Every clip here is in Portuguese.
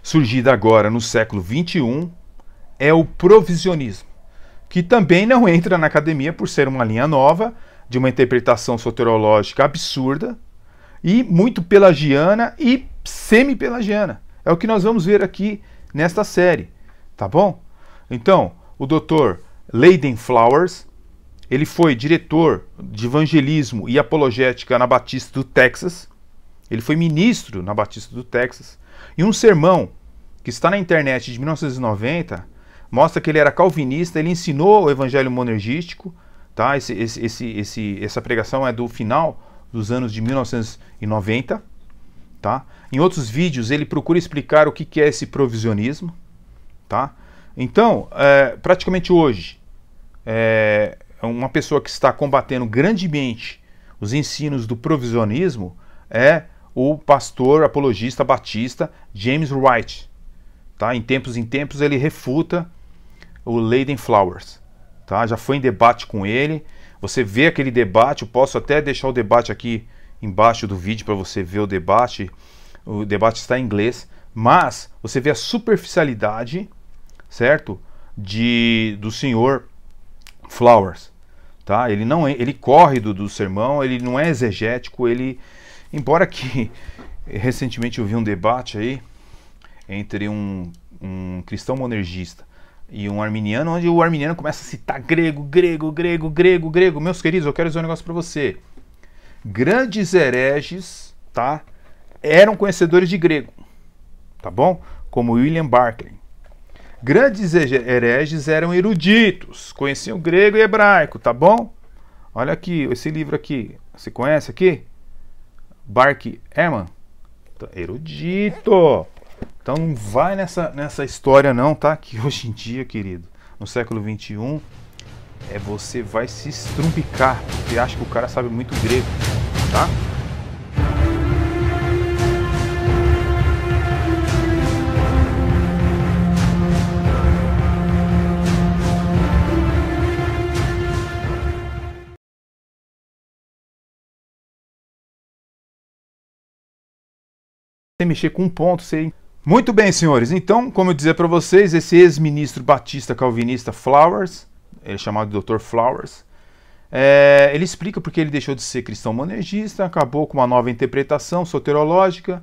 surgida agora no século XXI, é o provisionismo, que também não entra na academia por ser uma linha nova, de uma interpretação soteriológica absurda, e muito pelagiana e semi-pelagiana. É o que nós vamos ver aqui nesta série, tá bom? Então, o Dr. Leighton Flowers, ele foi diretor de evangelismo e apologética na Batista do Texas, ele foi ministro na Batista do Texas, e um sermão que está na internet de 1990 mostra que ele era calvinista, ele ensinou o evangelho monergístico, tá? Essa pregação é do final dos anos de 1990, tá? Em outros vídeos ele procura explicar o que é esse provisionismo, tá? Então, praticamente hoje, uma pessoa que está combatendo grandemente os ensinos do provisionismo é o pastor apologista batista James White, tá? Em tempos ele refuta o Leighton Flowers, tá? Já foi em debate com ele. Você vê aquele debate, eu posso até deixar o debate aqui embaixo do vídeo para você ver o debate. O debate está em inglês, mas você vê a superficialidade, certo? Do senhor Flowers, tá? Ele corre do sermão, ele não é exegético, embora que recentemente eu vi um debate aí entre um cristão monergista e um arminiano, onde o arminiano começa a citar grego. Meus queridos, eu quero dizer um negócio para você. Grandes hereges, tá? Eram conhecedores de grego, tá bom? Como William Barclay. Grandes hereges eram eruditos, conheciam grego e hebraico, tá bom? Olha aqui, esse livro aqui, você conhece aqui? Mark Ehrman, erudito. Então não vai nessa história não, tá? Que hoje em dia, querido, no século XXI, você vai se estrumpicar, porque acha que o cara sabe muito grego, tá? Sem mexer com um ponto, sem... Muito bem, senhores. Então, como eu dizia para vocês, esse ex-ministro batista calvinista Flowers, ele é chamado de Dr. Flowers, ele explica porque ele deixou de ser cristão monergista, acabou com uma nova interpretação soterológica.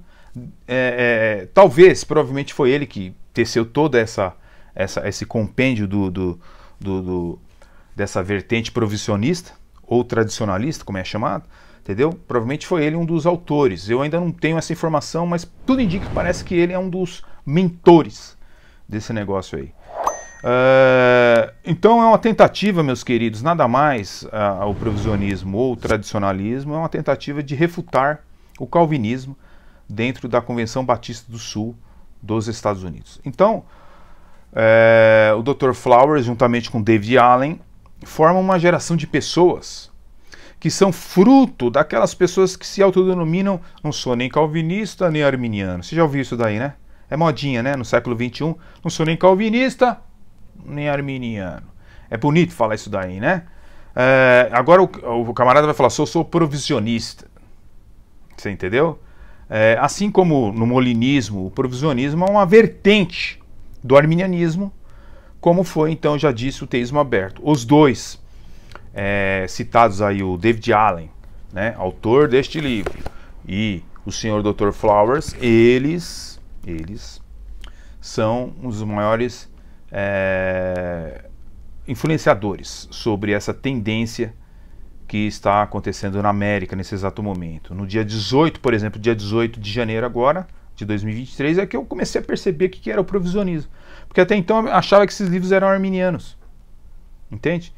Provavelmente foi ele que teceu toda esse compêndio dessa vertente provisionista, ou tradicionalista, como é chamado. Entendeu? Provavelmente foi ele um dos autores. Eu ainda não tenho essa informação, mas tudo indica que parece que ele é um dos mentores desse negócio aí. Então é uma tentativa, meus queridos, nada mais o provisionismo ou o tradicionalismo, é uma tentativa de refutar o calvinismo dentro da Convenção Batista do Sul dos Estados Unidos. Então, o Dr. Flowers, juntamente com David Allen, formam uma geração de pessoas que são fruto daquelas pessoas que se autodenominam, não sou nem calvinista nem arminiano. Você já ouviu isso daí, né? É modinha, né? No século XXI, não sou nem calvinista nem arminiano. É bonito falar isso daí, né? Agora o camarada vai falar, sou provisionista. Você entendeu? Assim como no molinismo, o provisionismo é uma vertente do arminianismo, como foi, então, já disse, o teísmo aberto. Os dois citados aí, o David Allen, né, autor deste livro, e o senhor Dr. Flowers, eles são os maiores influenciadores sobre essa tendência que está acontecendo na América nesse exato momento. No dia 18, por exemplo, dia 18 de janeiro agora, de 2023, é que eu comecei a perceber o que era o provisionismo. Porque até então eu achava que esses livros eram arminianos. Entende?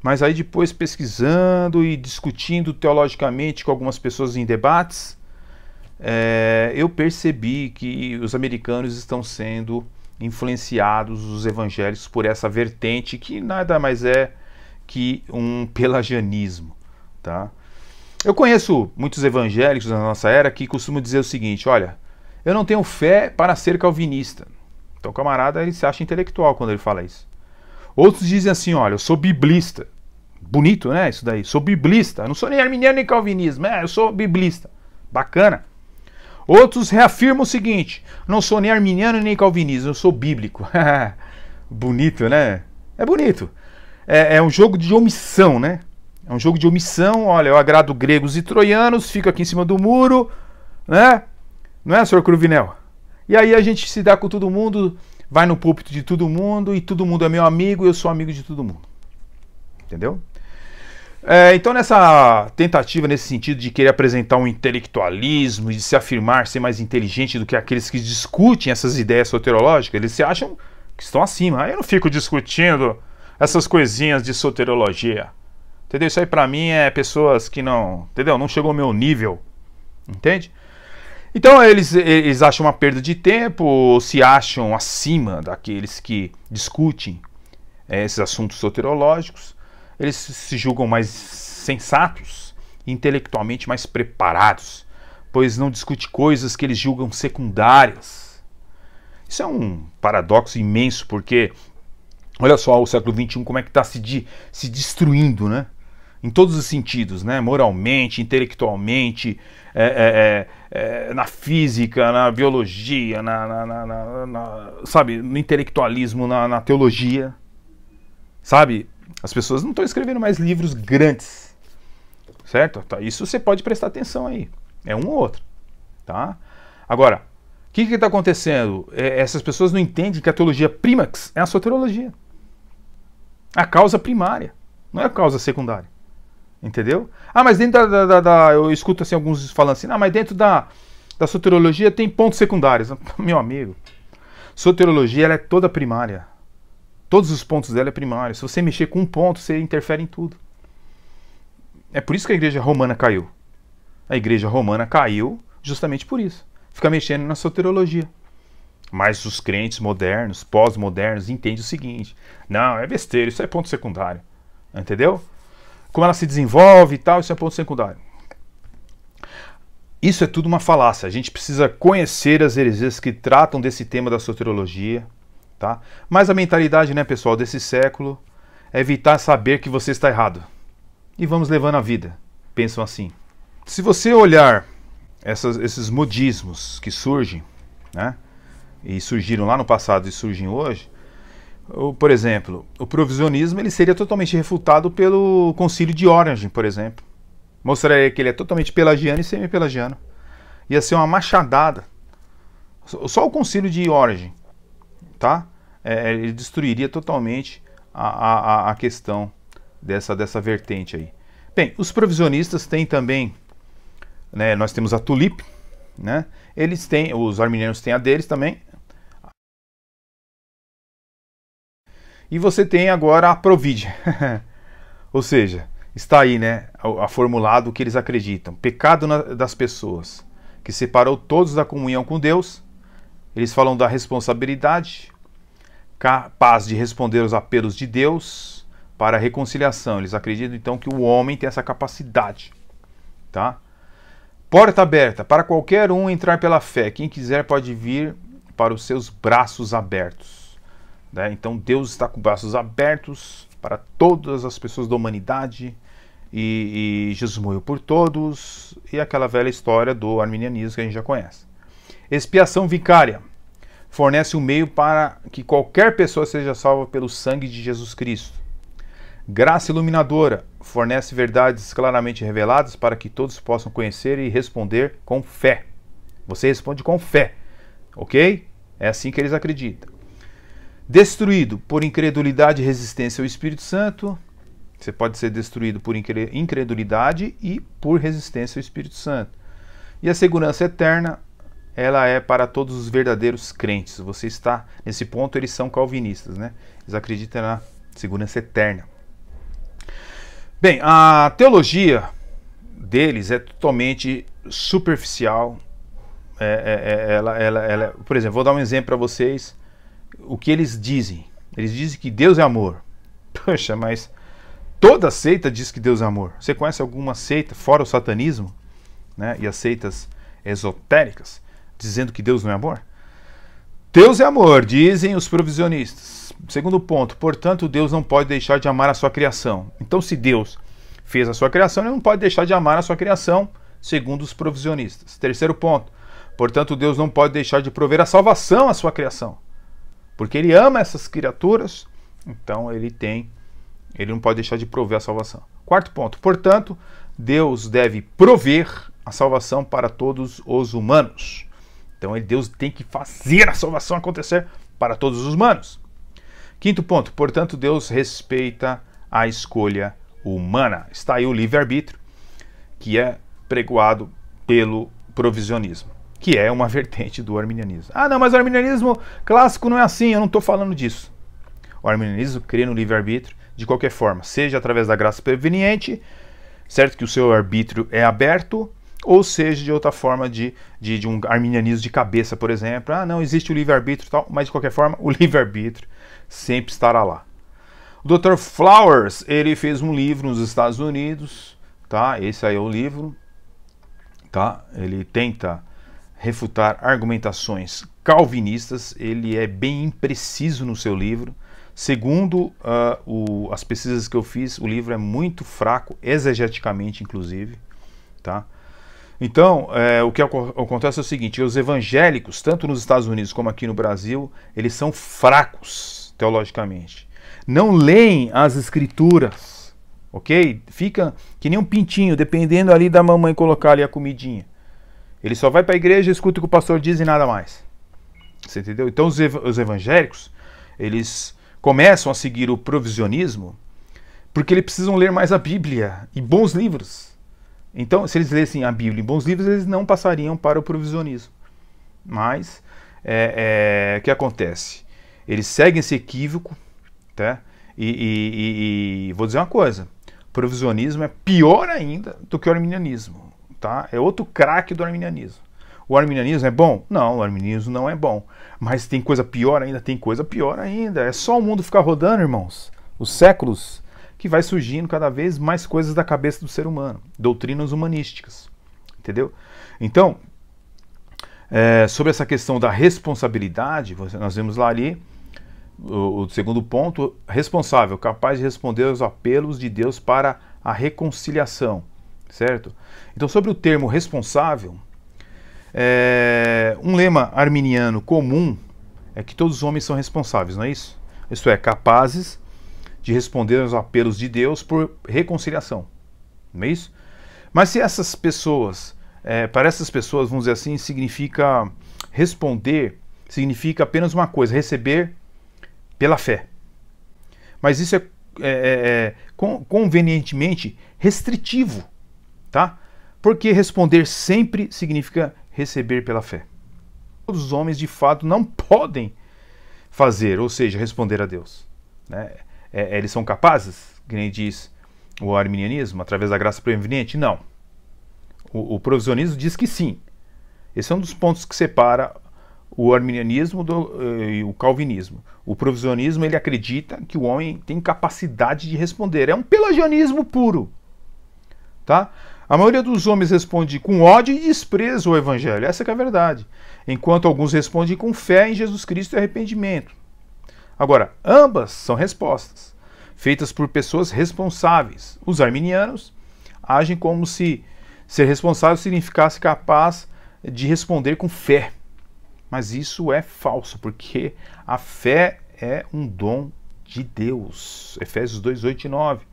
Mas aí depois pesquisando e discutindo teologicamente com algumas pessoas em debates, eu percebi que os americanos estão sendo influenciados, os evangélicos, por essa vertente que nada mais é que um pelagianismo, tá? Eu conheço muitos evangélicos na nossa era que costumam dizer o seguinte: olha, eu não tenho fé para ser calvinista. Então o camarada, ele se acha intelectual quando ele fala isso. Outros dizem assim: olha, eu sou biblista. Bonito, né, isso daí? Sou biblista. Eu não sou nem arminiano nem calvinismo. Eu sou biblista. Bacana. Outros reafirmam o seguinte: não sou nem arminiano nem calvinista, eu sou bíblico. Bonito, né? É bonito. É um jogo de omissão, né? É um jogo de omissão. Olha, eu agrado gregos e troianos, fico aqui em cima do muro, né? Não é, senhor Cruvinel? E aí a gente se dá com todo mundo, vai no púlpito de todo mundo, e todo mundo é meu amigo, e eu sou amigo de todo mundo. Entendeu? Então nessa tentativa, nesse sentido de querer apresentar um intelectualismo, de se afirmar ser mais inteligente do que aqueles que discutem essas ideias soterológicas, eles se acham que estão acima. Eu não fico discutindo essas coisinhas de soterologia. Entendeu? Isso aí pra mim é pessoas que não... Entendeu? Não chegou ao meu nível. Entende? Então eles acham uma perda de tempo, se acham acima daqueles que discutem esses assuntos soterológicos. Eles se julgam mais sensatos, intelectualmente mais preparados, pois não discute coisas que eles julgam secundárias. Isso é um paradoxo imenso, porque olha só o século XXI como é que está se destruindo, né? Em todos os sentidos, né? Moralmente, intelectualmente, na física, na biologia, sabe, no intelectualismo, na teologia, sabe? As pessoas não estão escrevendo mais livros grandes, certo? Isso você pode prestar atenção aí. É um ou outro, tá? Agora, o que está acontecendo? Essas pessoas não entendem que a teologia prímax é a soterologia. A causa primária, não é a causa secundária. Entendeu? Ah, mas dentro eu escuto assim, alguns falando assim, mas dentro da soterologia tem pontos secundários. Meu amigo, soterologia ela é toda primária. Todos os pontos dela é primário. Se você mexer com um ponto, você interfere em tudo. É por isso que a igreja romana caiu. A igreja romana caiu justamente por isso. Fica mexendo na soterologia. Mas os crentes modernos, pós-modernos, entendem o seguinte: não, é besteira, isso é ponto secundário. Entendeu? Como ela se desenvolve e tal, isso é ponto secundário. Isso é tudo uma falácia. A gente precisa conhecer as heresias que tratam desse tema da soterologia. Tá? Mas a mentalidade, né, pessoal, desse século é evitar saber que você está errado. E vamos levando a vida. Pensam assim. Se você olhar esses modismos que surgem, né, e surgiram lá no passado e surgem hoje, por exemplo, o provisionismo ele seria totalmente refutado pelo Concílio de Origen, por exemplo. Mostraria que ele é totalmente pelagiano e semi-pelagiano. Ia ser uma machadada. Só o Concílio de Origen, tá? Ele destruiria totalmente a questão dessa vertente aí. Bem, os provisionistas têm também, né, nós temos a Tulip, né? Eles têm, os arminianos têm a deles também. E você tem agora a Providia. Ou seja, está aí, né, a formulado o que eles acreditam. Pecado das pessoas, que separou todos da comunhão com Deus. Eles falam da responsabilidade, capaz de responder aos apelos de Deus para a reconciliação. Eles acreditam então que o homem tem essa capacidade, tá? Porta aberta para qualquer um entrar pela fé. Quem quiser pode vir para os seus braços abertos, né? Então Deus está com braços abertos para todas as pessoas da humanidade e Jesus morreu por todos, e aquela velha história do arminianismo que a gente já conhece. Expiação vicária. Fornece um meio para que qualquer pessoa seja salva pelo sangue de Jesus Cristo. Graça iluminadora. Fornece verdades claramente reveladas para que todos possam conhecer e responder com fé. Você responde com fé, ok? É assim que eles acreditam. Destruído por incredulidade e resistência ao Espírito Santo. Você pode ser destruído por incredulidade e por resistência ao Espírito Santo. E a segurança eterna, ela é para todos os verdadeiros crentes. Você está nesse ponto, eles são calvinistas, né? Eles acreditam na segurança eterna. Bem, a teologia deles é totalmente superficial. Por exemplo, vou dar um exemplo para vocês. O que eles dizem? Eles dizem que Deus é amor. Poxa, mas toda seita diz que Deus é amor. Você conhece alguma seita, fora o satanismo, né, e as seitas esotéricas, dizendo que Deus não é amor? Deus é amor, dizem os provisionistas. Segundo ponto, portanto, Deus não pode deixar de amar a sua criação. Então, se Deus fez a sua criação, ele não pode deixar de amar a sua criação, segundo os provisionistas. Terceiro ponto, Portanto, Deus não pode deixar de prover a salvação à sua criação. Porque ele ama essas criaturas, então ele não pode deixar de prover a salvação. Quarto ponto. Portanto, Deus deve prover a salvação para todos os humanos. Então, Deus tem que fazer a salvação acontecer para todos os humanos. Quinto ponto. Portanto, Deus respeita a escolha humana. Está aí o livre-arbítrio, que é pregoado pelo provisionismo, que é uma vertente do arminianismo. Ah, não, mas o arminianismo clássico não é assim, eu não estou falando disso. O arminianismo crê no livre-arbítrio de qualquer forma, seja através da graça preveniente, certo que o seu arbítrio é aberto, ou seja de outra forma de um arminianismo de cabeça, por exemplo. Ah, não, existe o livre-arbítrio e tal, mas de qualquer forma o livre-arbítrio sempre estará lá. O Dr. Flowers, ele fez um livro nos Estados Unidos, tá? Esse aí é o livro, tá? Ele tenta refutar argumentações calvinistas, ele é bem impreciso no seu livro. Segundo as pesquisas que eu fiz, o livro é muito fraco, exegeticamente inclusive, tá? Então, o que acontece é o seguinte, os evangélicos, tanto nos Estados Unidos como aqui no Brasil, eles são fracos teologicamente. Não leem as escrituras, ok? Fica que nem um pintinho, dependendo ali da mamãe colocar ali a comidinha. Ele só vai para a igreja, escuta o que o pastor diz e nada mais. Você entendeu? Então os evangélicos, eles começam a seguir o provisionismo porque eles precisam ler mais a Bíblia e bons livros. Então, se eles lessem a Bíblia e bons livros, eles não passariam para o provisionismo. Mas, o que acontece? Eles seguem esse equívoco, tá? E vou dizer uma coisa, o provisionismo é pior ainda do que o arminianismo, tá? É outro craque do arminianismo. O arminianismo é bom? Não, o arminianismo não é bom. Mas tem coisa pior ainda? Tem coisa pior ainda. É só o mundo ficar rodando, irmãos, os séculos, que vai surgindo cada vez mais coisas da cabeça do ser humano. Doutrinas humanísticas. Entendeu? Então, sobre essa questão da responsabilidade, nós vemos lá ali, o segundo ponto, responsável, capaz de responder aos apelos de Deus para a reconciliação. Certo? Então, sobre o termo responsável, um lema arminiano comum é que todos os homens são responsáveis, não é isso? Isto é, capazes de responder aos apelos de Deus por reconciliação, não é isso? Mas se essas pessoas, para essas pessoas, vamos dizer assim, significa responder, significa apenas uma coisa, receber pela fé. Mas isso é convenientemente restritivo, tá? Porque responder sempre significa receber pela fé. Todos os homens, de fato, não podem fazer, ou seja, responder a Deus, né? Eles são capazes, que nem diz o arminianismo, através da graça preveniente? Não. O provisionismo diz que sim. Esse é um dos pontos que separa o arminianismo e o calvinismo. O provisionismo, ele acredita que o homem tem capacidade de responder. É um pelagianismo puro, tá? A maioria dos homens responde com ódio e desprezo ao evangelho, essa que é a verdade. Enquanto alguns respondem com fé em Jesus Cristo e arrependimento. Agora, ambas são respostas, feitas por pessoas responsáveis. Os arminianos agem como se ser responsável significasse capaz de responder com fé. Mas isso é falso, porque a fé é um dom de Deus. Efésios 2, 8 e 9.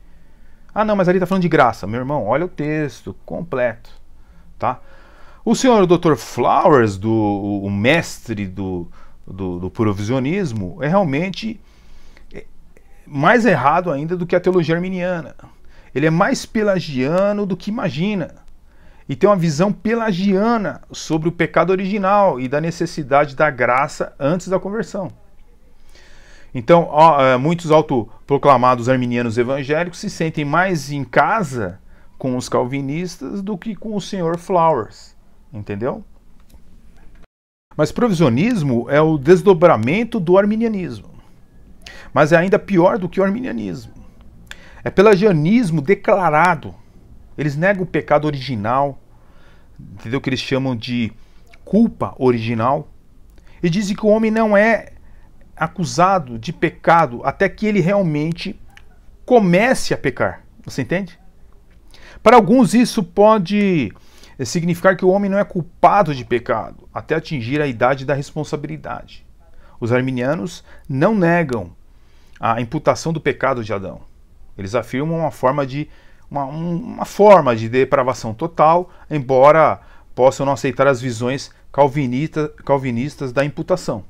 Ah, não, mas ali está falando de graça. Meu irmão, olha o texto completo, tá? O senhor Dr. Flowers, o mestre do provisionismo, é realmente mais errado ainda do que a teologia arminiana. Ele é mais pelagiano do que imagina. E tem uma visão pelagiana sobre o pecado original e da necessidade da graça antes da conversão. Então, muitos autoproclamados arminianos evangélicos se sentem mais em casa com os calvinistas do que com o senhor Flowers. Entendeu? Mas provisionismo é o desdobramento do arminianismo. Mas é ainda pior do que o arminianismo. É pelagianismo declarado. Eles negam o pecado original, entendeu? Que eles chamam de culpa original. E dizem que o homem não é acusado de pecado até que ele realmente comece a pecar. Você entende? Para alguns isso pode significar que o homem não é culpado de pecado até atingir a idade da responsabilidade. Os arminianos não negam a imputação do pecado de Adão. Eles afirmam uma forma de depravação total, embora possam não aceitar as visões calvinistas da imputação.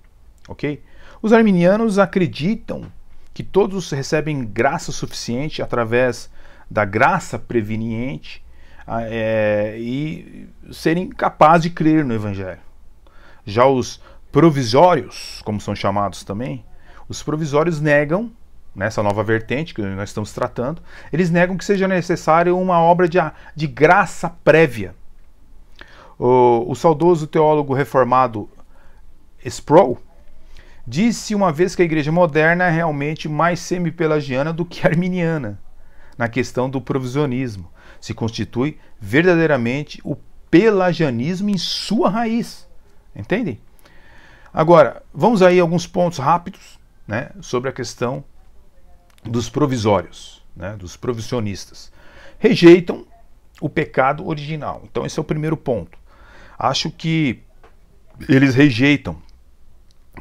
Ok? Os arminianos acreditam que todos recebem graça suficiente através da graça preveniente e serem capazes de crer no Evangelho. Já os provisórios, como são chamados também, os provisórios negam, nessa nova vertente que nós estamos tratando, eles negam que seja necessário uma obra de graça prévia. O saudoso teólogo reformado Sproul disse uma vez que a igreja moderna é realmente mais semi-pelagiana do que arminiana na questão do provisionismo. Se constitui verdadeiramente o pelagianismo em sua raiz. Entendem? Agora, vamos aí a alguns pontos rápidos, né, sobre a questão dos provisórios, né, dos provisionistas. Rejeitam o pecado original. Então esse é o primeiro ponto. Acho que eles rejeitam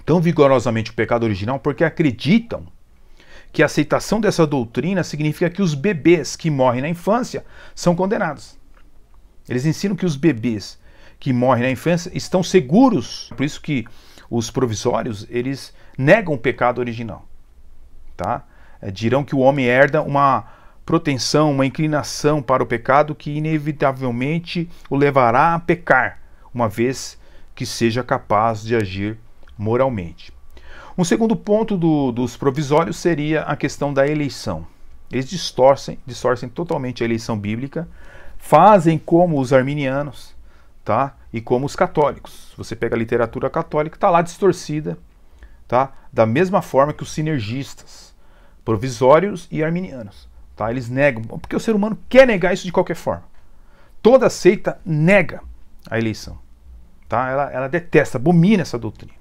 tão vigorosamente o pecado original porque acreditam que a aceitação dessa doutrina significa que os bebês que morrem na infância são condenados. Eles ensinam que os bebês que morrem na infância estão seguros. Por isso que os provisórios, eles negam o pecado original. Tá? Dirão que o homem herda uma propensão, uma inclinação para o pecado que inevitavelmente o levará a pecar, uma vez que seja capaz de agir moralmente. Um segundo ponto dos provisórios seria a questão da eleição. Eles distorcem totalmente a eleição bíblica, fazem como os arminianos, tá? E como os católicos. Você pega a literatura católica, está lá distorcida, tá? Da mesma forma que os sinergistas, provisórios e arminianos. Tá? Eles negam, porque o ser humano quer negar isso de qualquer forma. Toda seita nega a eleição. Tá? Ela detesta, abomina essa doutrina.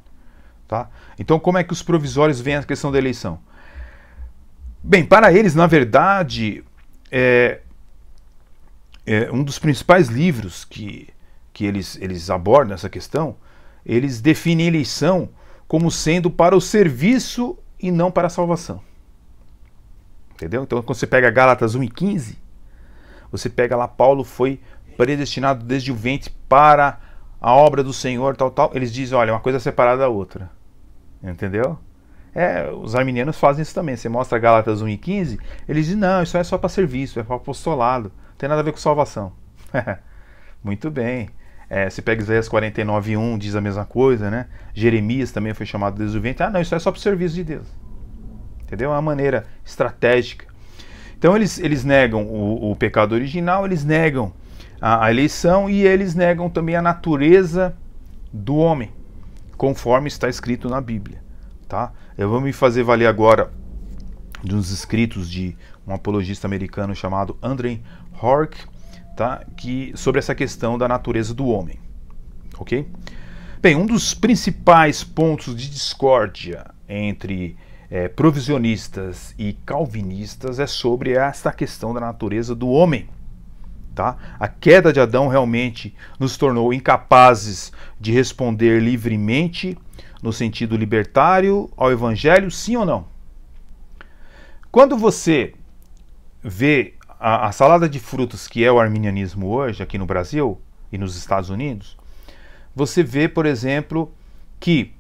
Tá? Então como é que os provisórios veem a questão da eleição? Bem, para eles, na verdade, um dos principais livros que eles abordam essa questão, eles definem a eleição como sendo para o serviço e não para a salvação. Entendeu? Então quando você pega Gálatas 1:15, você pega lá, Paulo foi predestinado desde o ventre para a obra do Senhor, tal. Eles dizem, olha, uma coisa separada da outra. Entendeu? Os arminianos fazem isso também. Você mostra Gálatas 1:15, eles dizem, não, isso é só para serviço, é para apostolado, não tem nada a ver com salvação. Muito bem. Você pega Isaías 49:1, diz a mesma coisa, né? Jeremias também foi chamado desde o ventre. Não, isso é só para o serviço de Deus. Entendeu? É uma maneira estratégica. Então eles negam o pecado original, eles negam a eleição e eles negam também a natureza do homem, conforme está escrito na Bíblia. Tá? Eu vou me fazer valer agora de uns escritos de um apologista americano chamado Andrew Hork, tá? Sobre essa questão da natureza do homem. Ok? Bem, um dos principais pontos de discórdia entre provisionistas e calvinistas é sobre esta questão da natureza do homem. Tá? A queda de Adão realmente nos tornou incapazes de responder livremente, no sentido libertário, ao Evangelho, sim ou não? Quando você vê a salada de frutas que é o arminianismo hoje, aqui no Brasil e nos Estados Unidos, você vê, por exemplo, que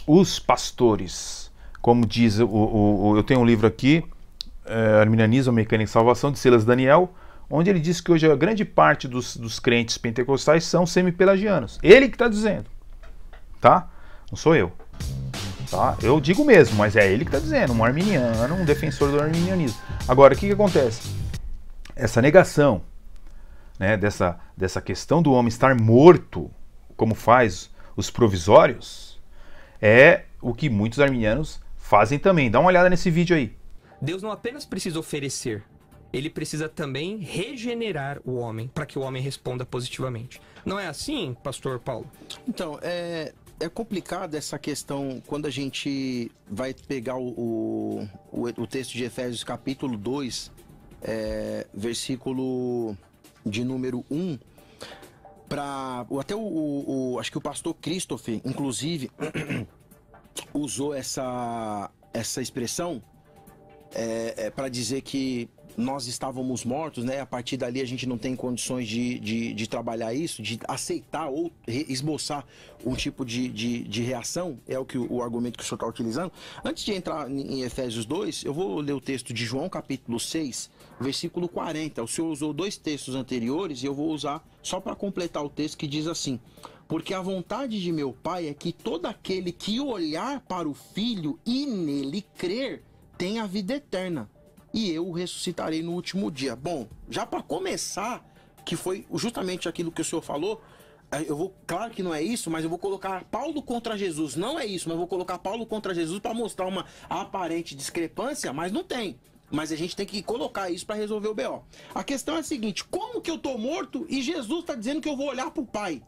os pastores, como diz, eu tenho um livro aqui, Arminianismo, Mecânica e Salvação, de Silas Daniel, onde ele diz que hoje a grande parte dos crentes pentecostais são semi-pelagianos. Ele que está dizendo, tá? Não sou eu. Tá? Eu digo mesmo, mas é ele que está dizendo, um arminiano, um defensor do arminianismo. Agora, o que acontece? Essa negação, né, dessa questão do homem estar morto, como faz os provisórios, é o que muitos arminianos fazem também. Dá uma olhada nesse vídeo aí. Deus não apenas precisa oferecer, ele precisa também regenerar o homem, para que o homem responda positivamente. Não é assim, pastor Paulo? Então, é complicado essa questão quando a gente vai pegar o texto de Efésios capítulo 2, versículo de número 1, Até acho que o pastor Christopher, inclusive, usou essa expressão para dizer que nós estávamos mortos, né? A partir dali a gente não tem condições de trabalhar isso, de aceitar ou esboçar um tipo de reação, é o argumento que o senhor está utilizando. Antes de entrar em Efésios 2, eu vou ler o texto de João capítulo 6, versículo 40. O senhor usou 2 textos anteriores e eu vou usar só para completar o texto que diz assim: porque a vontade de meu Pai é que todo aquele que olhar para o Filho e nele crer tem a vida eterna, e eu o ressuscitarei no último dia. Bom, já para começar, que foi justamente aquilo que o senhor falou, claro que não é isso, mas eu vou colocar Paulo contra Jesus. Não é isso, mas eu vou colocar Paulo contra Jesus para mostrar uma aparente discrepância, mas não tem. Mas a gente tem que colocar isso para resolver o BO. A questão é a seguinte: como que eu tô morto e Jesus está dizendo que eu vou olhar pro Pai?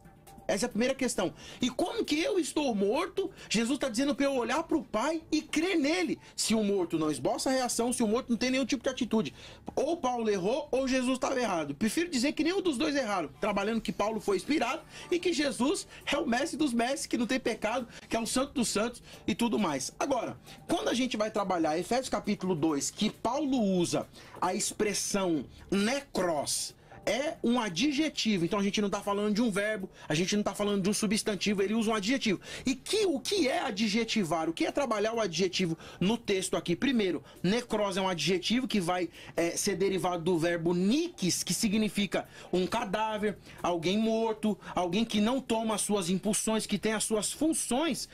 Essa é a primeira questão. E como que eu estou morto? Jesus está dizendo para eu olhar para o Pai e crer nele. Se o morto não esboça a reação, se o morto não tem nenhum tipo de atitude, ou Paulo errou ou Jesus estava errado. Prefiro dizer que nenhum dos dois erraram, trabalhando que Paulo foi inspirado e que Jesus é o mestre dos mestres, que não tem pecado, que é o santo dos santos e tudo mais. Agora, quando a gente vai trabalhar Efésios capítulo 2, que Paulo usa a expressão necros, é um adjetivo, então a gente não está falando de um verbo, a gente não está falando de um substantivo, ele usa um adjetivo. E o que é adjetivar? O que é trabalhar o adjetivo no texto aqui? Primeiro, necros é um adjetivo que vai ser derivado do verbo nikis, que significa um cadáver, alguém morto, alguém que não toma as suas impulsões, que tem as suas funções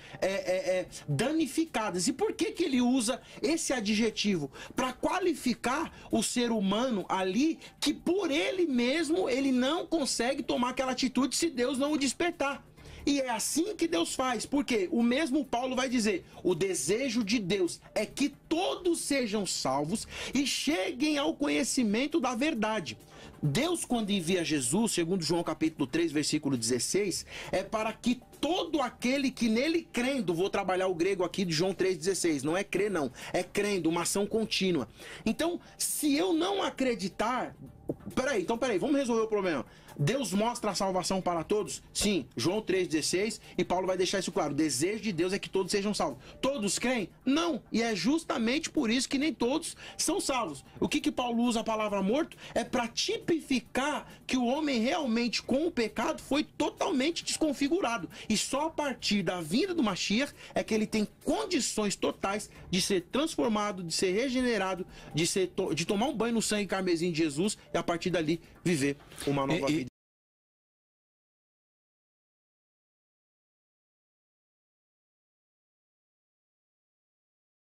danificadas. E por que ele usa esse adjetivo? Para qualificar o ser humano ali, que por ele mesmo ele não consegue tomar aquela atitude se Deus não o despertar. E é assim que Deus faz, porque o mesmo Paulo vai dizer: o desejo de Deus é que todos sejam salvos e cheguem ao conhecimento da verdade. Deus, quando envia Jesus, segundo João capítulo 3, versículo 16, é para que todo aquele que nele crendo, vou trabalhar o grego aqui de João 3,16, não é crer não, é crendo, uma ação contínua. Então, se eu não acreditar... Peraí, vamos resolver o problema. Deus mostra a salvação para todos? Sim, João 3,16, e Paulo vai deixar isso claro: o desejo de Deus é que todos sejam salvos. Todos creem? Não, e é justamente por isso que nem todos são salvos. O que Paulo usa a palavra morto? É para tipificar que o homem realmente com o pecado foi totalmente desconfigurado, e só a partir da vinda do Mashiach é que ele tem condições totais de ser transformado, de ser regenerado, de tomar um banho no sangue carmesim de Jesus, e a partir dali viver uma nova vida.